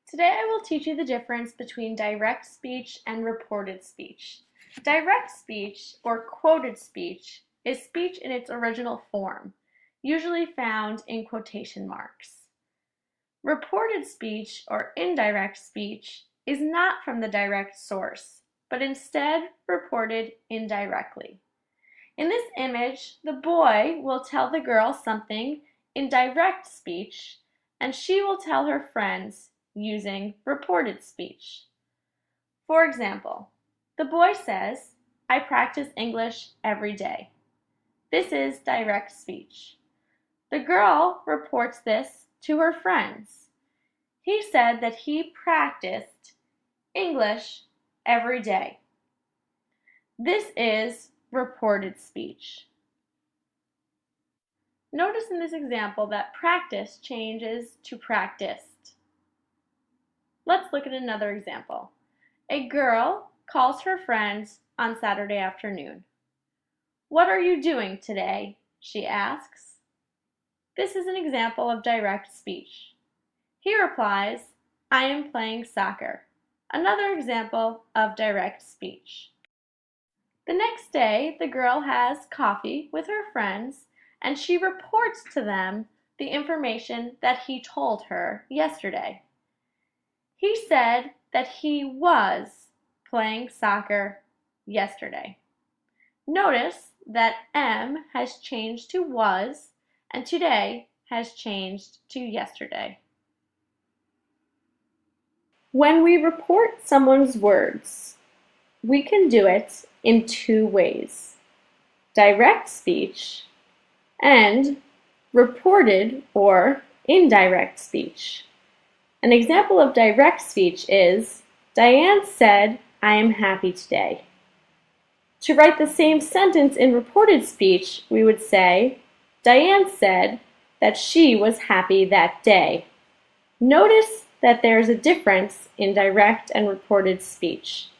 Today I will teach you the difference between direct speech and reported speech. Direct speech, or quoted speech, is speech in its original form, usually found in quotation marks. Reported speech, or indirect speech, is not from the direct source, but instead reported indirectly. In this image, the boy will tell the girl something in direct speech, and she will tell her friends using reported speech. For example, the boy says, "I practice English every day." This is direct speech. The girl reports this to her friends. He said that he practiced English every day. This is reported speech. Notice in this example that practice changes to practiced. Let's look at another example. A girl calls her friends on Saturday afternoon. "What are you doing today?" she asks. This is an example of direct speech. He replies, "I am playing soccer." Another example of direct speech. The next day, the girl has coffee with her friends and she reports to them the information that he told her yesterday. He said that he was playing soccer yesterday. Notice that M has changed to was and today has changed to yesterday. When we report someone's words, we can do it in two ways: direct speech and reported or indirect speech. An example of direct speech is, "Diane said, 'I am happy today.'" To write the same sentence in reported speech, we would say, "Diane said that she was happy that day." Notice that there is a difference in direct and reported speech.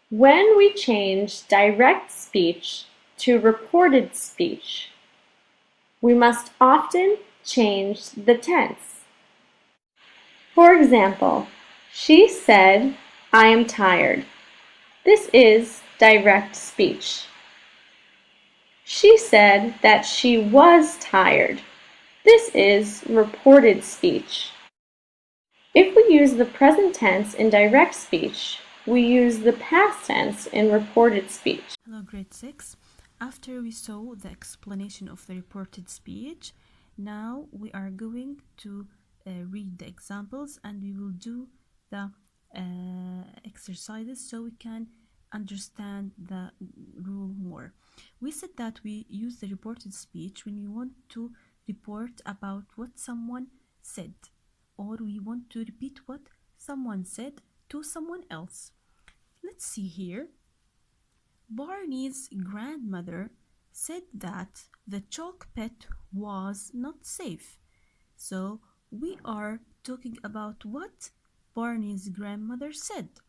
When we change direct speech to reported speech, we must often change the tense. For example, she said, "I am tired." This is direct speech. She said that she was tired. This is reported speech. If we use the present tense in direct speech, we use the past tense in reported speech. Hello, grade 6. After we saw the explanation of the reported speech, now we are going to read the examples and we will do the exercises so we can understand the rule more. We said that we use the reported speech when we want to report about what someone said, or we want to repeat what someone said to someone else. Let's see here. Barney's grandmother said that the chalk pit was not safe. So we are talking about what Barney's grandmother said.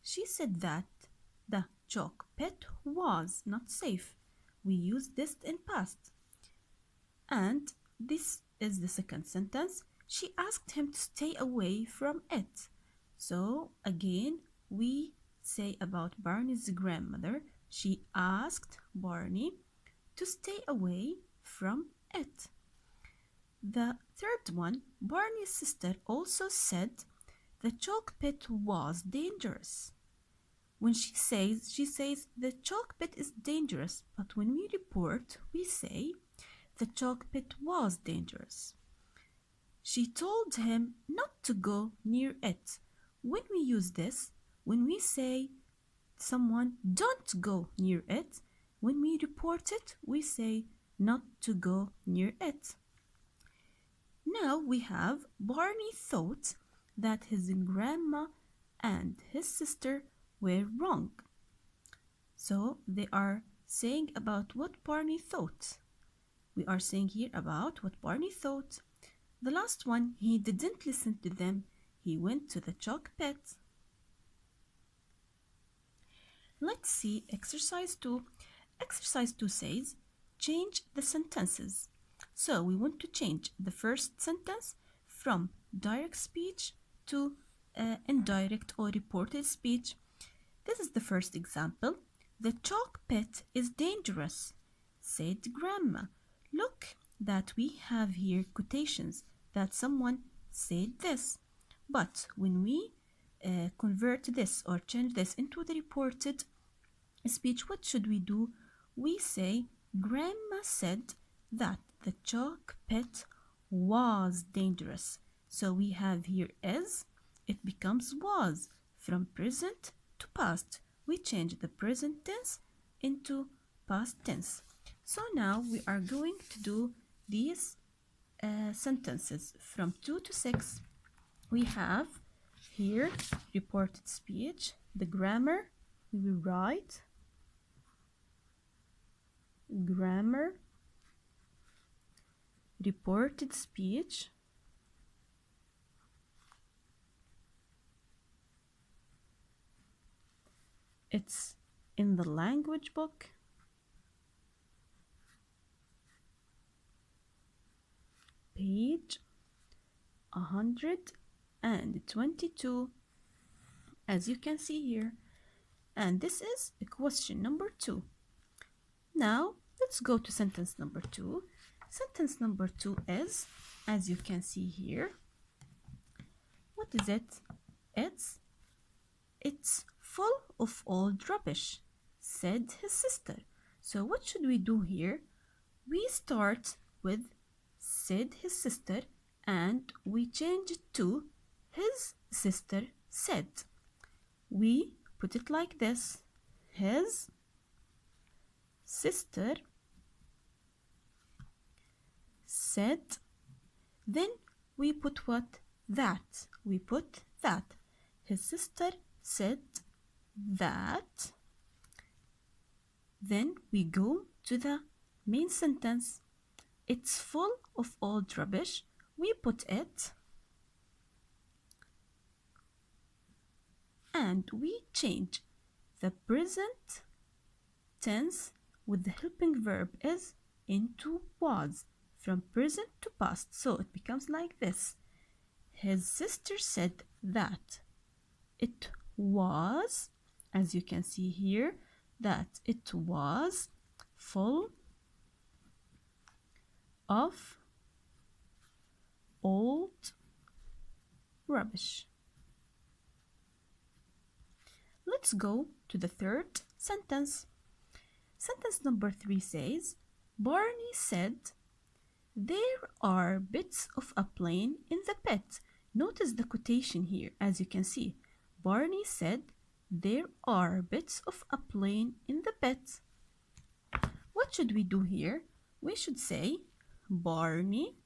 She said that the chalk pit was not safe. We use this in past. And this is the second sentence. She asked him to stay away from it. So again, we say about Barney's grandmother, she asked Barney to stay away from it. The third one, Barney's sister also said the chalk pit was dangerous. When she says the chalk pit is dangerous, but when we report, we say the chalk pit was dangerous. She told him not to go near it. When we use this, when we say someone don't go near it, when we report it, we say not to go near it. Now we have Barney thought that his grandma and his sister were wrong. So they are saying about what Barney thought. We are saying here about what Barney thought. The last one, he didn't listen to them. He went to the chalk pit. Let's see exercise 2. Exercise 2 says, change the sentences. So we want to change the first sentence from direct speech to indirect or reported speech. This is the first example. The chalk pit is dangerous, said Grandma. Look that we have here quotations that someone said this. But when we convert this or change this into the reported speech, what should we do? We say, Grandma said that the chalk pit was dangerous. So we have here is, it becomes was. From present to past, we change the present tense into past tense. So now we are going to do these sentences from 2 to 6. We have here reported speech. The grammar, we will write grammar, reported speech, it's in the language book, page 122, as you can see here. And this is question number 2. Now let's go to sentence number 2. Sentence number 2 is, as you can see here, what is it? It's full of old rubbish, said his sister. So what should we do here? We start with said his sister and we change it to his sister said. We put it like this: his sister said. Then we put what? That. We put that. His sister said that. Then we go to the main sentence. It's full of old rubbish. We put it. And we change the present tense with the helping verb is into was, from present to past. So it becomes like this: his sister said that it was, as you can see here, that it was full of old rubbish. Let's go to the third sentence. Sentence number 3 says, Barney said, there are bits of a plane in the pit. Notice the quotation here, as you can see. Barney said, there are bits of a plane in the pit. What should we do here? We should say, Barney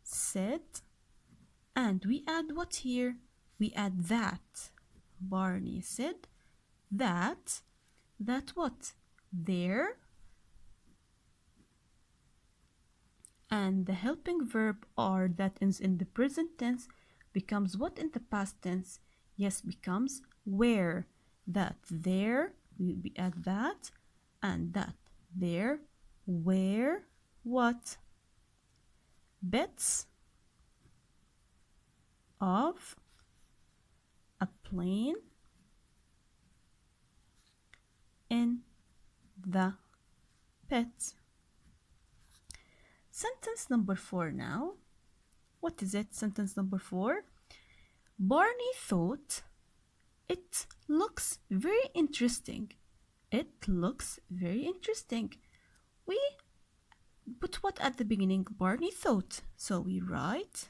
said, and we add what here? We add that. Barney said that what? There. And the helping verb are that is in the present tense becomes what in the past tense? Yes, becomes where. That there, we add that, and that there, where, what? Bits of a plane in the pit. Sentence number 4 now. What is it? Sentence number 4. Barney thought it looks very interesting. It looks very interesting. We put what at the beginning? Barney thought. So we write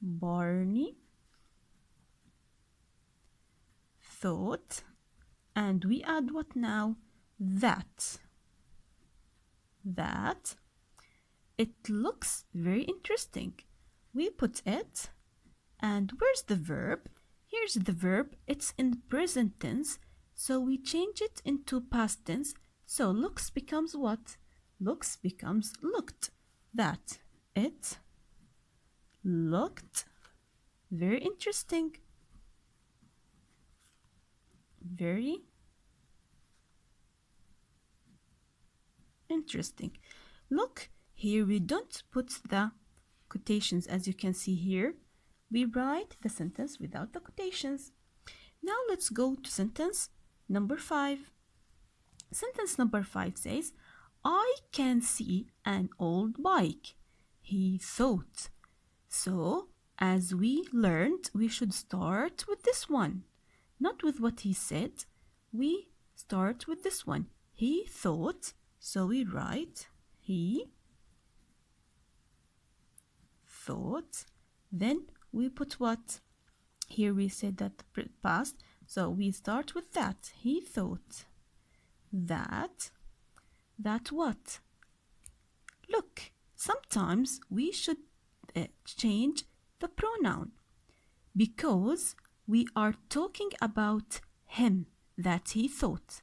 Barney thought, and we add what now? That. It looks very interesting. We put it, and where's the verb? Here's the verb. It's in present tense, so we change it into past tense. So looks becomes what? Looks becomes looked. That it looked very interesting. Very interesting. Look, Here we don't put the quotations as you can see here. We write the sentence without the quotations. Now let's go to sentence number 5. Sentence number 5 says, I can see an old bike. He thought. So, as we learned, we should start with this one. Not with what he said. We start with this one. He thought. So we write he thought. Then we put what? Here we said that past. So we start with that. He thought that what? Look, sometimes we should change the pronoun because we are talking about him that he thought.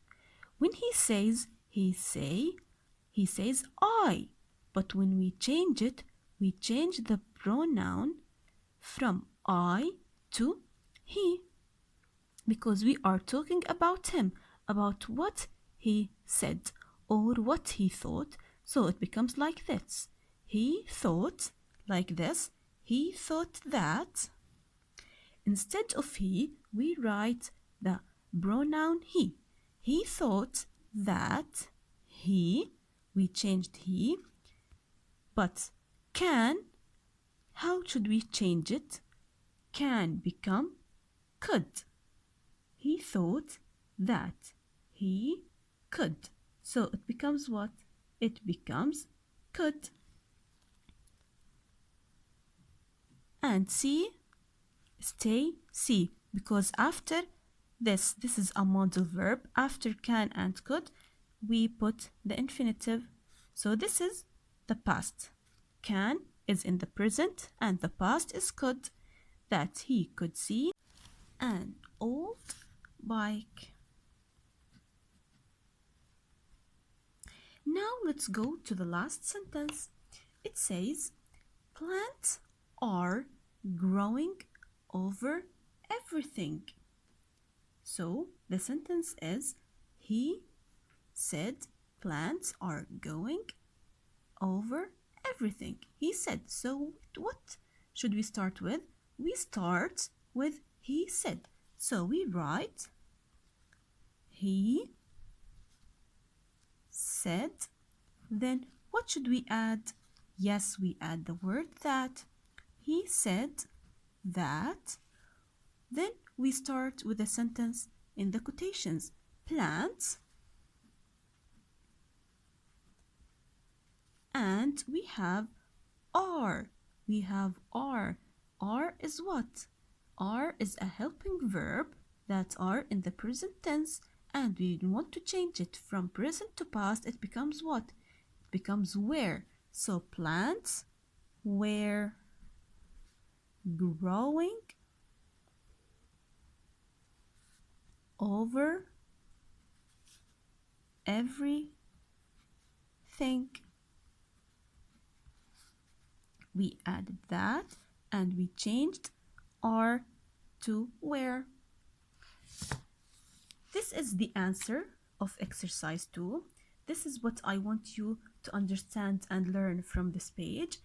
When he says he says I, but when we change it, we change the pronoun from I to he because we are talking about him, about what he said or what he thought. So it becomes like this. He thought like this. He thought that. Instead of he, we write the pronoun he. He thought that he, we changed he, but can, how should we change it? Can become could. He thought that he could. So it becomes what? It becomes could. And see, stay, see, because after this is a modal verb. After can and could, we put the infinitive. So this is the past. Can is in the present and the past is could. That he could see an old bike. Now let's go to the last sentence. It says, plants are growing over everything. So the sentence is, he said plants are going over everything. He said. So what should we start with? We start with he said. So we write he said. Then what should we add? Yes, we add the word that. He said that. Then we start with a sentence in the quotations. Plants. And we have are. We have are. Are is what? Are is a helping verb that are in the present tense, and we want to change it from present to past. It becomes what? It becomes where. So plants were growing over everything. We added that and we changed are to where. This is the answer of exercise 2. This is what I want you to understand and learn from this page.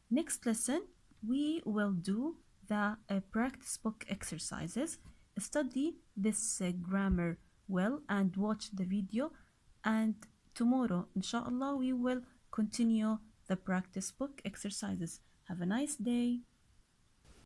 Next lesson, we will do the practice book exercises. Study this grammar well and watch the video. And tomorrow, inshallah, we will continue the practice book exercises. Have a nice day.